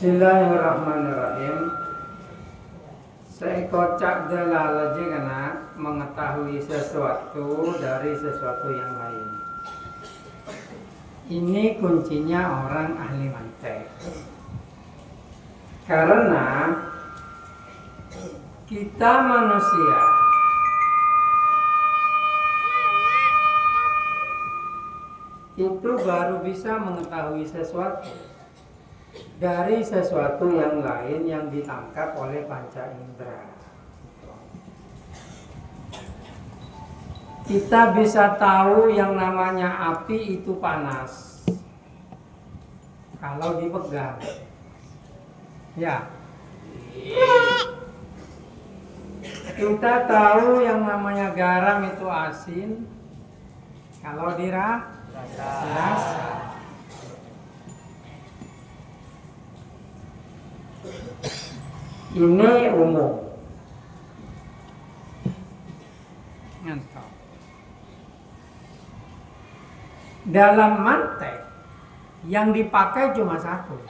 Bismillahirrahmanirrahim. Seekocak dalal aja karena mengetahui sesuatu dari sesuatu yang lain. Ini kuncinya orang ahli mantek. Karena kita manusia itu baru bisa mengetahui sesuatu dari sesuatu yang lain yang ditangkap oleh panca indera. Kita bisa tahu yang namanya api itu panas kalau dipegang. Ya. Kita tahu yang namanya garam itu asin kalau dirasa. Ini umum. Mantap. Dalam mantek yang dipakai cuma satu.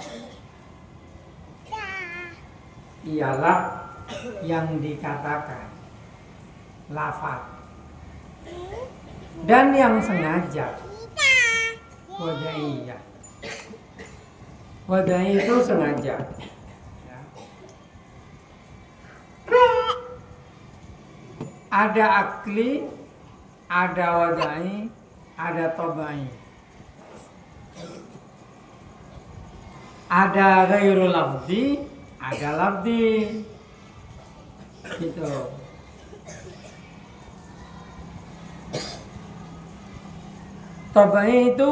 Ialah yang dikatakan lafaz. Dan yang sengaja. Wada'iyah. Wadai itu sengaja. Ada akli, ada wadai, ada tobai. Ada ghairul lafzi, ada lafzi. Gitu. Tobai itu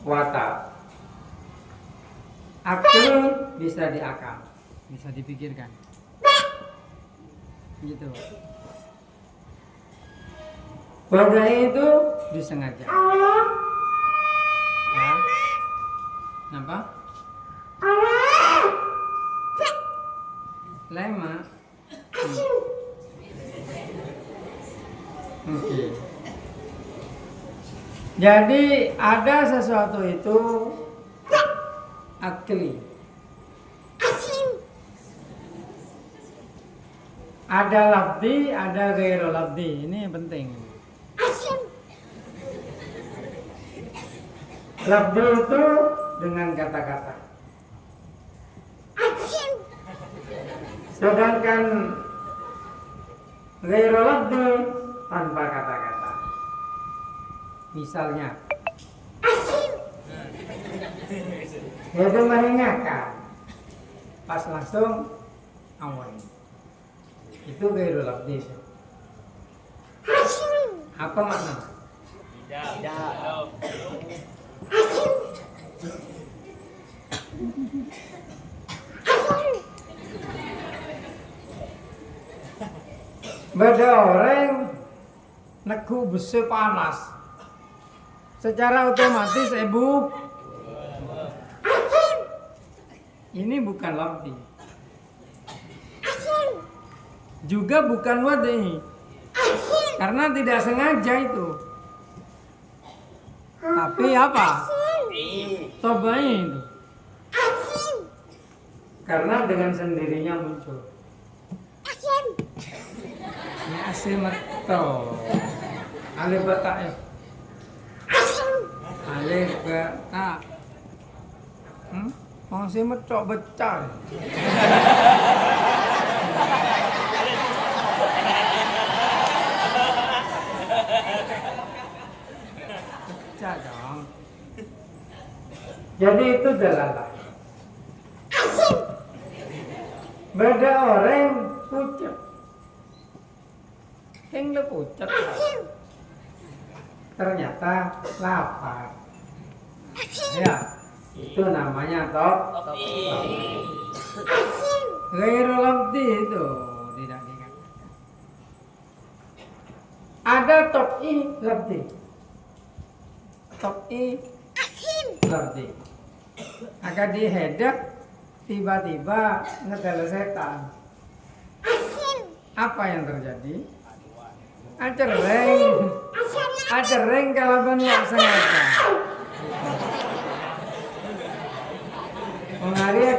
watak. Akli bisa diakal, bisa dipikirkan. Gitu. Wadai itu disengaja. Ya. Kenapa? Lema. Oke. Jadi ada sesuatu itu akli. Ada lafzi, ada ghairul lafzi. Ini penting. Lafzi itu dengan kata-kata. Sedangkan ghairul lafzi tanpa kata-kata. Misalnya, itu mendengarkan, pas langsung awal. Itu ghairul lafzi. Apa makna? Tidak. Beda orang neku besi panas. Secara otomatis ibu ini bukan lafzi. Juga bukan wadai. Karena tidak sengaja itu. Tapi apa? Tobai itu. Karena dengan sendirinya muncul. Ini asim atau alif bata ya. Alif bata. Masih metok becar. Pecah dong. Jadi itu dalalah. Beda orang pucat. Yang lu pucat. Ternyata lapar. Ya, itu namanya topi. Ghairul lafzi itu tidak dikatakan. Ada topi lafzi. Topi lafzi. Agar dihedak tiba-tiba ngedala setan. Apa yang terjadi? Acereng kalau banyak sengaja. Mengalir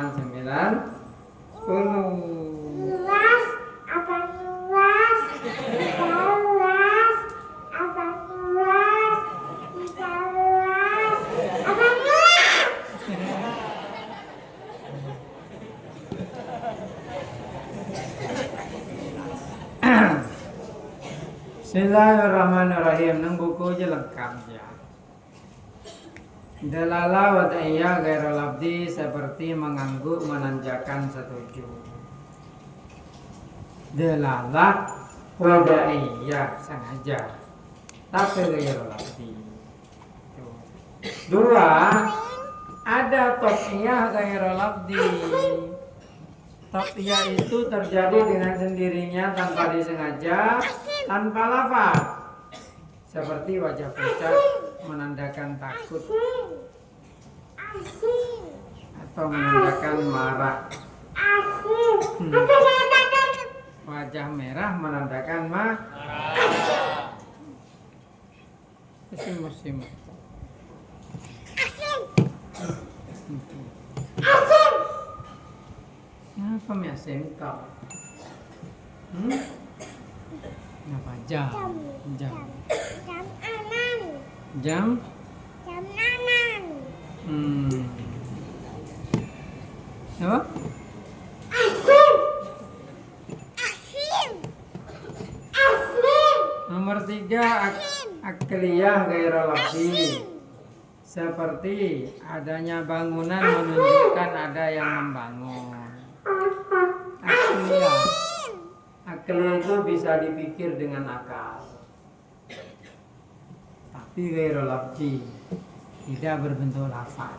9, 10. Luas, apa luas? Bisa luas, apa luas? Bisa luas, apa luas? Bismillahirrahmanirrahim. Nang buku aja lengkap ya. Dalalah wa ta'iyya ghairul abdi seperti mengangguk menanjakan setuju. Dalalah wa ta'iyya sengaja. Tapi ghairul abdi. Dua, ada taqiyah ghairul abdi. Taqiyah itu terjadi dengan sendirinya tanpa disengaja, tanpa lafaz. Seperti wajah pucat menandakan takut atau menandakan marah. Wajah merah menandakan marah. Musim. Apa mesin kau? Apa jam? Jam aman. Jam? Jam aman. Apa? Asim. Nomor 3, akliyah ghairul abdi. Seperti adanya bangunan menunjukkan ada yang membangun. Akliyah itu bisa dipikir dengan akal. Tapi ghairul abdi tidak berbentuk lafaz.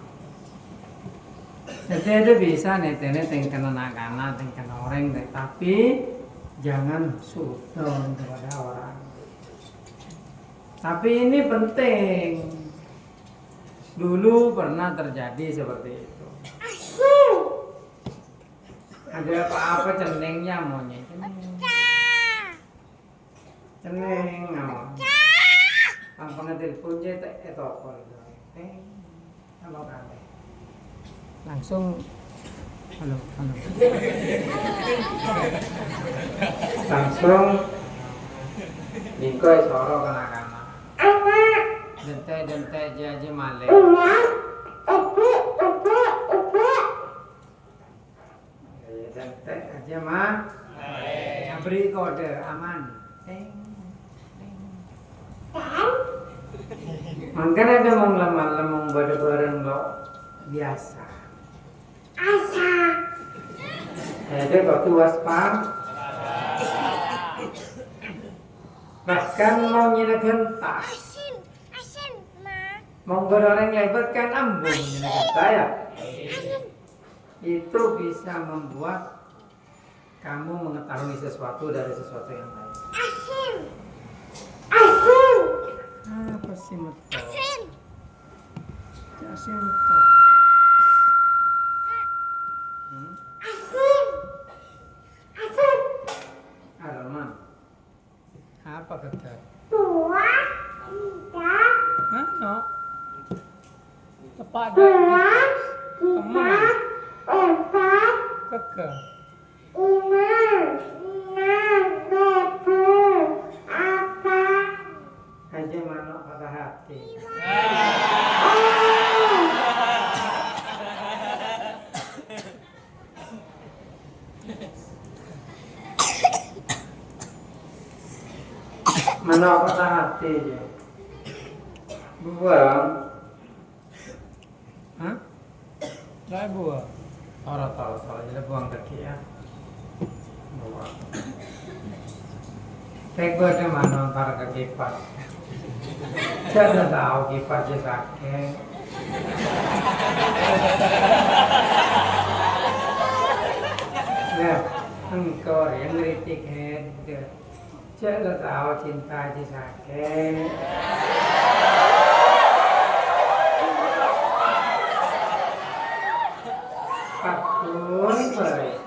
Jadi itu bisa netene tengkana nakana, tengkana orang, tapi jangan sudon kepada orang. Tapi ini penting. Dulu pernah terjadi seperti itu. Ada apa-apa cenengnya maunya. Ceneng. Ang pangatilpon niya ito ako. Halo kami. Langsung halo. Langsung Nikoy soro kana-kana. Dente aja male. Dente aja mah. Beri kode aman. Mungkin ada mong lemah bareng lo biasa. Asa. Ada kok tuas pam. Bahkan mau nyinakan tak. Asin, ma. Mau goreng lebat kan ambung nyinakan saya. Itu bisa membuat kamu mengetahui sesuatu dari sesuatu yang lain. Asin. Apa sih meto? Asin. Asin meto. Arman. Apa Apa keker? 2, 3, Mana? Tepat 4, dah. 3, 4, Keker. 5, 6, 7, 8. Haji manuk patah hati. Manuk patah hati je. Buang. Hah? Dah buang. Orang tahu jadi buang kaki ya. Buang. Teko ada manuk para ke kipas. Saya tahu kipasnya sakit. Nah, engkau yang ngeritik itu. Saya tahu cinta aja sakit. Pakun baik.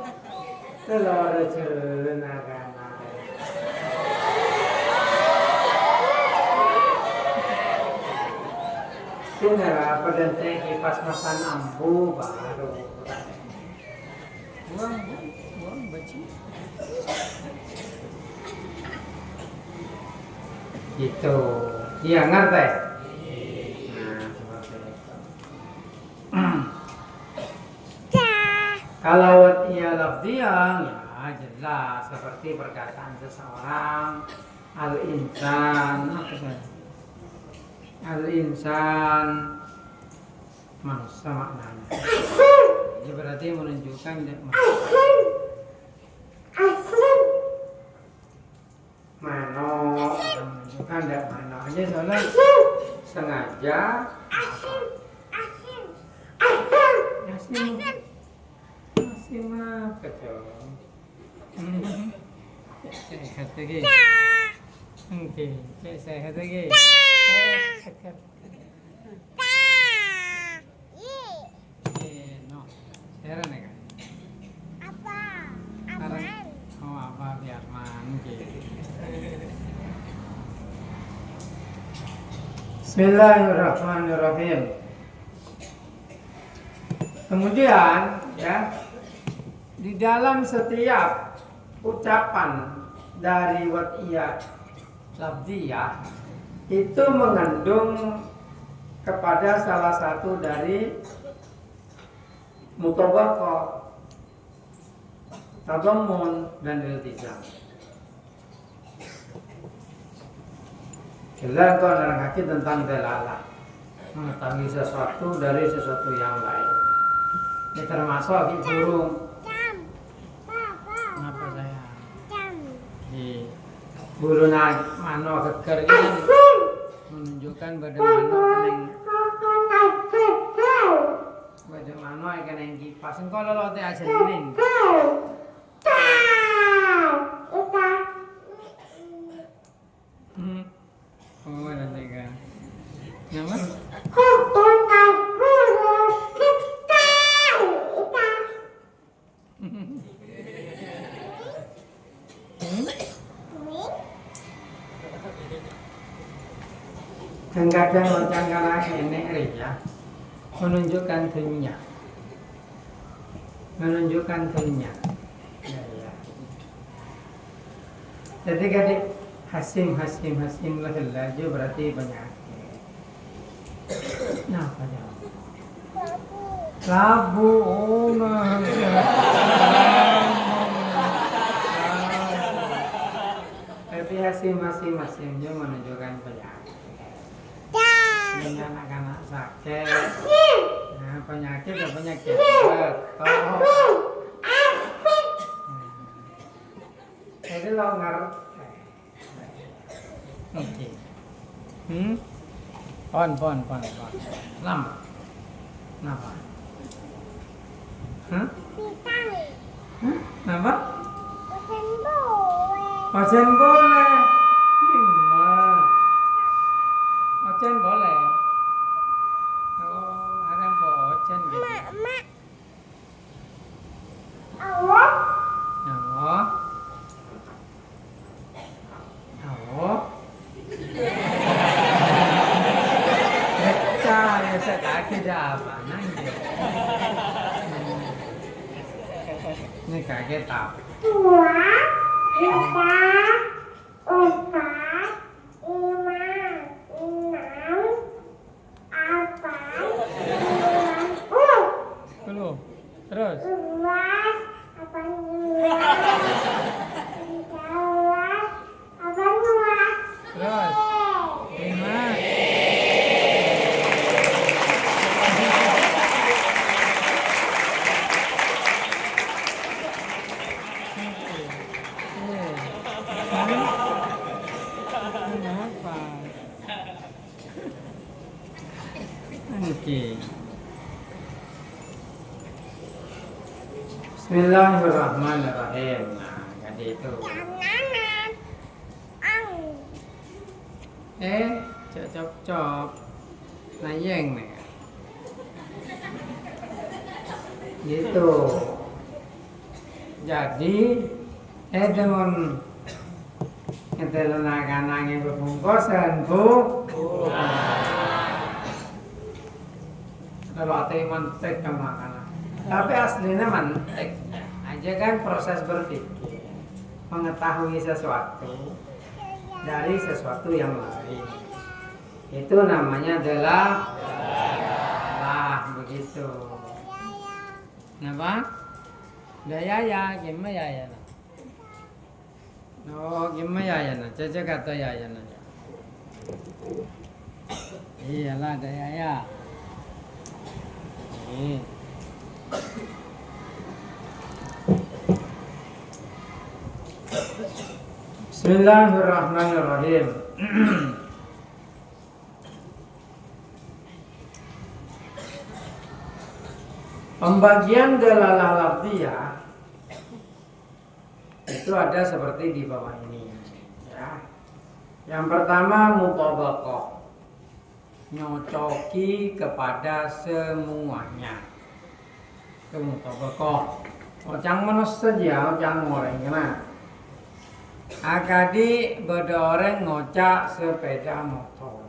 Telur cerun akan. Sudah pada kipas makan ambu baru. Buang baci. Gitu. Iya ngerti. Nah, seperti itu. Kalau ia lafdiyah, ya jelas seperti perkataan seseorang al-insan apa sih? Al-insan manusia maknanya. Ini berarti menunjukkan mano menunjukkan tidak mano aja soalnya sengaja asin mah kecil. Sehat lagi. Oke, sehat lagi. No, heran ya kan? Apa? Sekarang, Aman. oh apa biar man gitu. Bismillahirrahmanirrahim. Kemudian ya di dalam setiap ucapan dari wad'iyah lafdiyah itu mengandung kepada salah satu dari mutabaqah, tadammun dan iltizam. Bila kau nerangkan tentang dalalah, mengetahui sesuatu dari sesuatu yang lain. Ini termasuk burung. Jam. Papa. Kenapa saya? Jam. Di burung mano keker ini menunjukkan bagaimana yang kipas. Engkau lolote aja ning. Oh, nanti kan. Nama? Kadang macam kalah ini ya, menunjukkan dunia, ya, ya. Jadi kadang hasim laju berarti penyakit. Nah, apa ya? Labu, oh nah. Tapi hasim dia menunjukkan penyakit. Ini anak-anak sakit. Nah, penyakit betul. Jadi lo ngerti. Oke. Pon. Lama. Kenapa? Hah? Kenapa? Ojen boleh. Gimana? Ojen boleh. Oh, ada yang bawa ojen gitu. Allah. Ini kayak kitab. 2, 3, 4, 5, 6, 8, 9, 10. Terus. 11, 18, 18. Terus. 5. Kenapa? Oke. Bismillahirrahmanirrahim. Nah, jadi itu. Cop-cop. Nayeng nih. Gitu. Jadi, teman ngetelunakan angin berbungkusan bu. Kalau mantek kan makanan. Tapi aslinya mantek aja kan proses berpikir, mengetahui sesuatu dari sesuatu yang lain. Itu namanya adalah begitu. Kenapa? Daya ya, gimana ya? Oh, gimana ya? Caca kata ya. Iyalah daya ya. Bismillahirrahmanirrahim. Pembagian dalalah lafziyah itu ada seperti di bawah ini. Ya. Yang pertama mutabaqah, nyocoki kepada semuanya. Itu mutabaqah. Ocang menos saja, ocang goreng nah. Akadi bedoreng ngocak sepeda motor.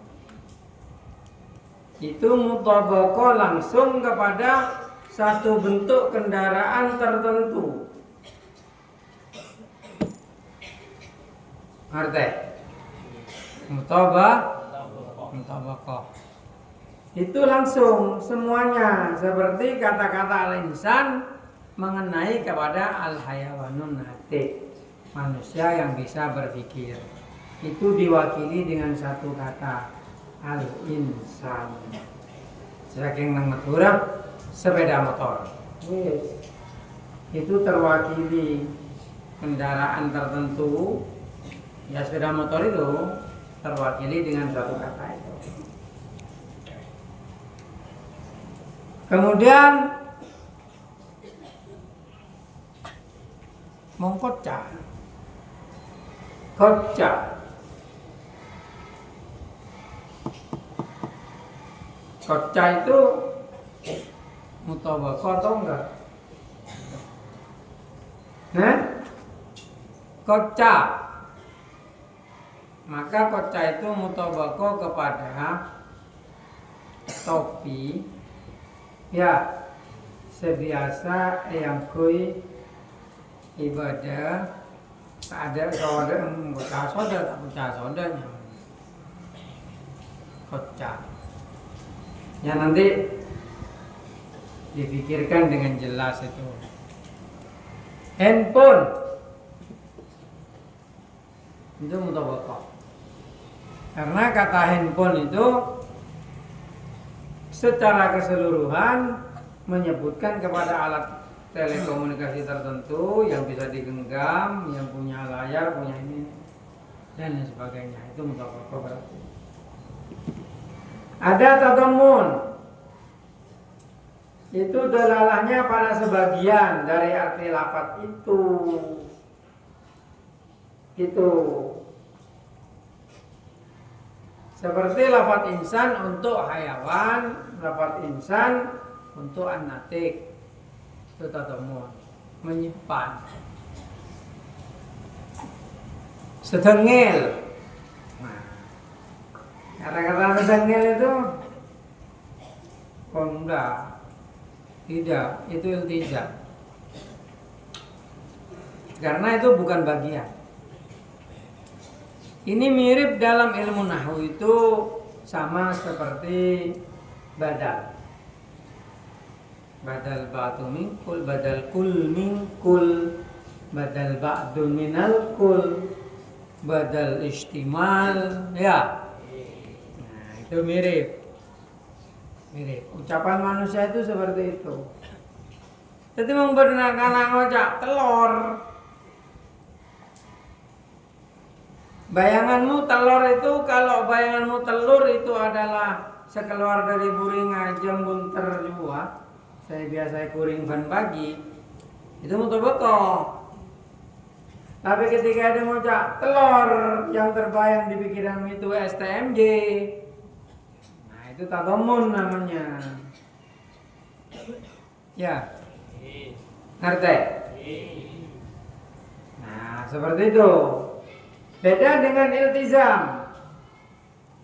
Itu mutabaqah langsung kepada satu bentuk kendaraan tertentu. Ngerti? Mutabaqah. Itu langsung semuanya seperti kata-kata al-insan mengenai kepada al-hayawanun natiq, manusia yang bisa berpikir. Itu diwakili dengan satu kata al-insan. Saking mengeturap sepeda motor. Itu terwakili kendaraan tertentu. Ya sepeda motor itu terwakili dengan satu kata itu. Kemudian mengkocak. Kocak itu mutabaqah atau enggak? Nah, kocak. Maka kocak itu mutabaqah kepada topi. Ya, sebiasa yang kui ibadah ada soda, bocah soda, tak bocah sodanya. Kocak. Ya nanti dipikirkan dengan jelas itu. Handphone itu mutabaqah. Karena kata handphone itu secara keseluruhan menyebutkan kepada alat telekomunikasi tertentu yang bisa digenggam, yang punya layar, punya ini dan lain sebagainya. Itu mutabaqah berarti. Ada tadamun. Itu dalalahnya pada sebagian dari arti lafaz itu. Itu. Seperti lafaz insan untuk hayawan, lafaz insan untuk an-natiq. Itu tadamun, menyimpan. Sedengil. Nah, kata-kata sedengil itu enggak, tidak, itu iltijam. karena itu bukan bagian. Ini mirip dalam ilmu nahwu itu sama seperti badal. Badal ba'du min kul, badal kul min kul, badal ba'du minal kul, badal istimal, ya. Nah, itu mirip. Ucapan manusia itu seperti itu. Jadi membenarkan ngocak telur. Bayanganmu telur itu, kalau bayanganmu telur itu adalah sekeluar dari buring ngajeng bunter jua. Saya biasa kuring ban pagi. Itu mutobeko. Tapi ketika ada ngocak telur yang terbayang di pikiranmu itu STMJ. Nah, itu tadamun namanya. Ya. Ngerti? Nah, seperti itu. Beda dengan iltizam.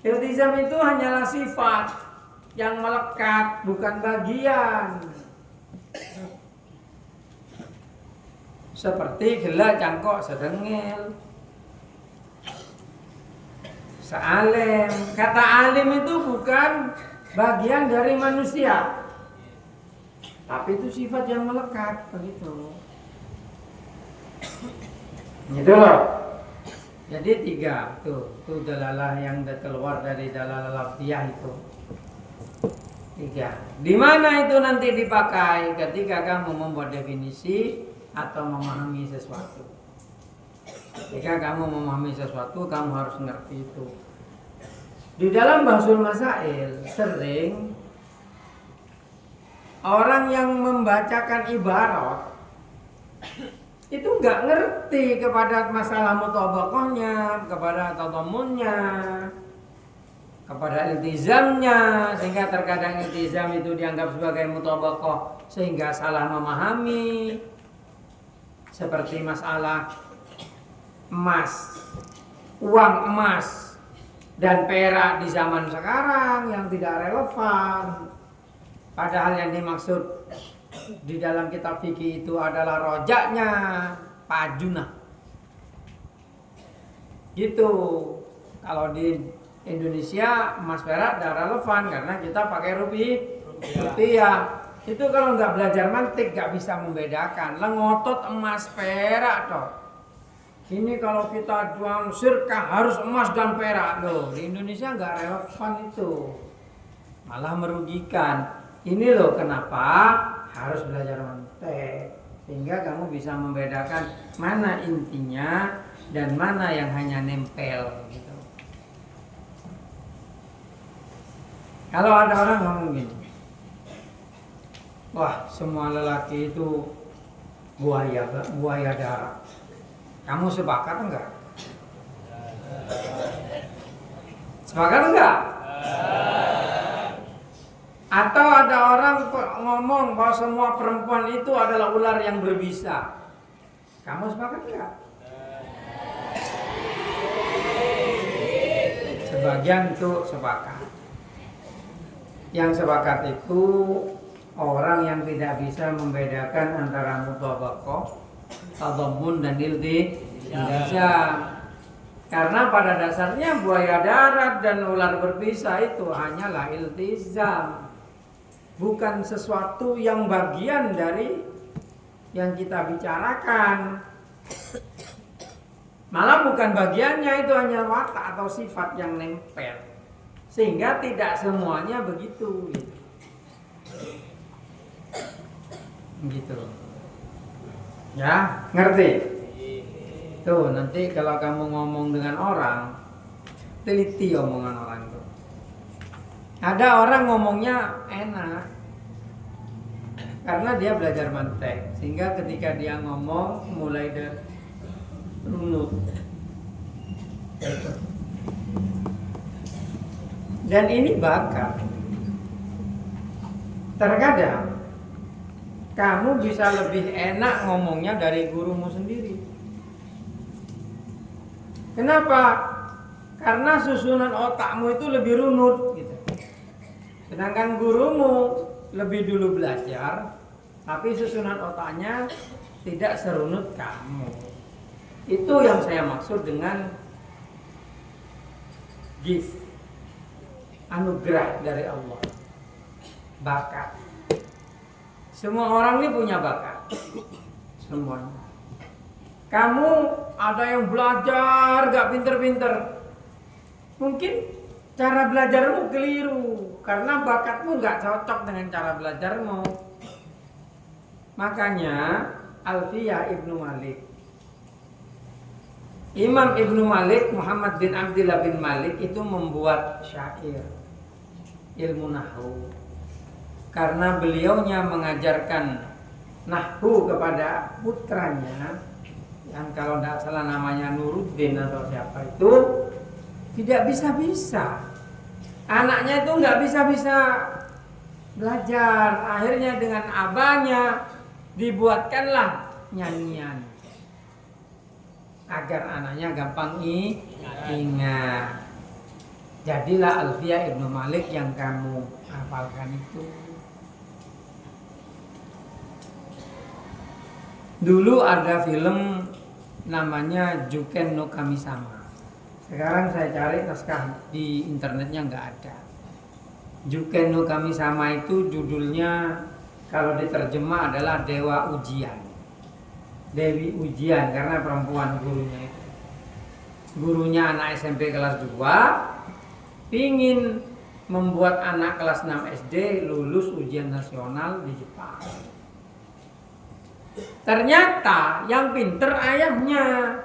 Iltizam itu hanyalah sifat yang melekat, bukan bagian. Seperti gela cangkok sedengel. Sealim. Kata alim itu bukan bagian dari manusia, tapi itu sifat yang melekat, begitu. Gitu loh. Jadi 3 tuh dalalah yang keluar dari dalalah lafziyah itu. 3. Di mana itu nanti dipakai ketika kamu membuat definisi atau memahami sesuatu. Ketika kamu memahami sesuatu, kamu harus ngerti itu. Di dalam Bahsul Masail sering orang yang membacakan ibarat itu nggak ngerti kepada masalah mutobaqohnya, kepada tadamunnya, kepada iltizamnya, sehingga terkadang iltizam itu dianggap sebagai mutobaqoh sehingga salah memahami. Seperti masalah emas, uang emas dan perak di zaman sekarang yang tidak relevan. Padahal yang dimaksud di dalam kitab fikih itu adalah rojaknya pajuna. Gitu. Kalau di Indonesia emas perak tidak relevan karena kita pakai rupiah. Itu kalau nggak belajar mantik nggak bisa membedakan. Lengotot emas perak toh. Ini kalau kita jual sirkah harus emas dan perak loh. Di Indonesia nggak relevan itu, malah merugikan. Ini loh kenapa harus belajar mantik, sehingga kamu bisa membedakan mana intinya dan mana yang hanya nempel gitu. Kalau ada orang ngomong gini, wah semua lelaki itu buaya darat. Kamu sepakat enggak? Sepakat enggak? Atau ada orang ngomong bahwa semua perempuan itu adalah ular yang berbisa. Kamu sepakat enggak? Sebagian itu sepakat. Yang sepakat itu orang yang tidak bisa membedakan antara mutabaqah, tadammun dan iltizam. Karena pada dasarnya buaya darat dan ular berbisa itu hanyalah iltizam, bukan sesuatu yang bagian dari yang kita bicarakan. Malah bukan bagiannya, itu hanya watak atau sifat yang nempel. Sehingga tidak semuanya begitu. Gitu. Ya, ngerti? Tuh, nanti kalau kamu ngomong dengan orang, teliti omongan orang itu. Ada orang ngomongnya enak karena dia belajar mantek, sehingga ketika dia ngomong mulai dari runut. Dan ini bakat. Terkadang kamu bisa lebih enak ngomongnya dari gurumu sendiri. Kenapa? Karena susunan otakmu itu lebih runut gitu. Sedangkan gurumu lebih dulu belajar, tapi susunan otaknya tidak serunut kamu. Itu yang saya maksud dengan gift, anugerah dari Allah, bakat. Semua orang ini punya bakat, semuanya. Kamu ada yang belajar gak pinter-pinter, mungkin cara belajarmu keliru karena bakatmu gak cocok dengan cara belajarmu. Makanya Alfiyah Ibnu Malik, Imam Ibnu Malik, Muhammad bin Abdullah bin Malik itu membuat syair ilmu nahwu karena beliaunya mengajarkan nahwu kepada putranya yang kalau tidak salah namanya Nuruddin atau siapa itu, tidak bisa-bisa. Anaknya itu nggak bisa-bisa belajar. Akhirnya dengan abahnya dibuatkanlah nyanyian agar anaknya gampang ingat. Jadilah Alfiyah Ibnu Malik yang kamu hafalkan itu. Dulu ada film namanya Juken no Kami-sama. Sekarang saya cari naskah di internetnya nggak ada. Juken no Kami-sama itu judulnya kalau diterjemah adalah Dewa Ujian. Dewi Ujian karena perempuan gurunya itu. Gurunya anak SMP kelas 2 pingin membuat anak kelas 6 SD lulus ujian nasional di Jepang. Ternyata yang pinter ayahnya,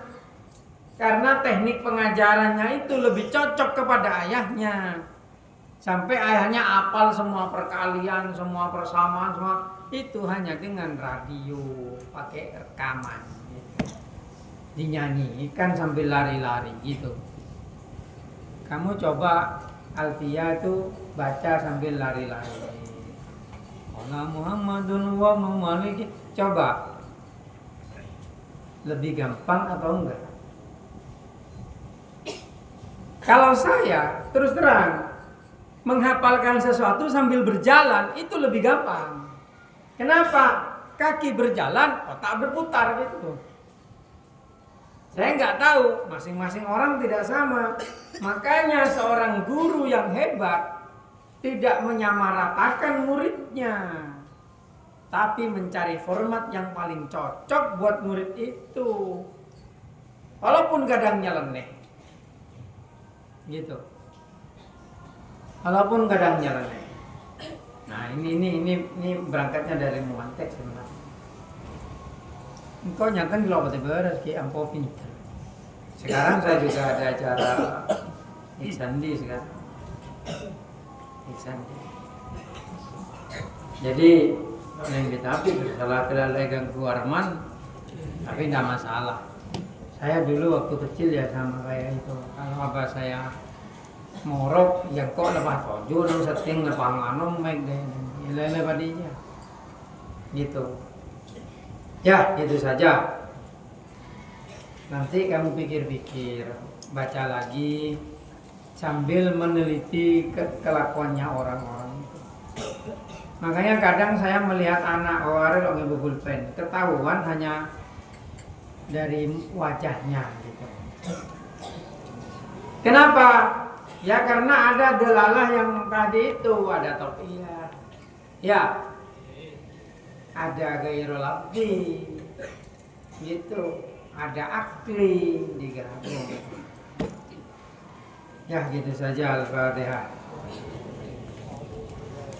karena teknik pengajarannya itu lebih cocok kepada ayahnya. Sampai ayahnya hafal semua perkalian, semua persamaan, semua itu hanya dengan radio, pakai rekaman gitu. Dinyanyikan sambil lari-lari gitu. Kamu coba Alfiyah itu baca sambil lari-lari. Qala Muhammadun wa Malik. Coba. Lebih gampang atau enggak? Kalau saya terus terang menghafalkan sesuatu sambil berjalan itu lebih gampang. Kenapa? Kaki berjalan, otak berputar gitu. Saya nggak tahu, masing-masing orang tidak sama. Makanya seorang guru yang hebat tidak menyamaratakan muridnya, tapi mencari format yang paling cocok buat murid itu. Walaupun kadang nyeleneh, gitu. Walaupun kadang nyeleneh. Nah ini berangkatnya dari muantek sebenarnya. Engkau nyakan di lompat beres ki ampo pinter. Sekarang saya juga ada acara Iksandi sekarang. Iksandi. Jadi yang kita salah kelala ganggu Arman, tapi tidak masalah. Saya dulu waktu kecil ya sama kayak itu. Kalau abah saya morok yang kok lepas tojo nang setting lepas nganom make deh lele padinya gitu ya. Itu saja, nanti kamu pikir-pikir, baca lagi sambil meneliti kelakuannya orang-orang itu. Makanya kadang saya melihat anak warel orang ibu pulpen ketahuan hanya dari wajahnya gitu. Kenapa? Ya karena ada delalah yang tadi itu, ada topiyah, ya, ada gairul abdi, gitu, ada akli digabung. Ya gitu saja Al-Fatihah.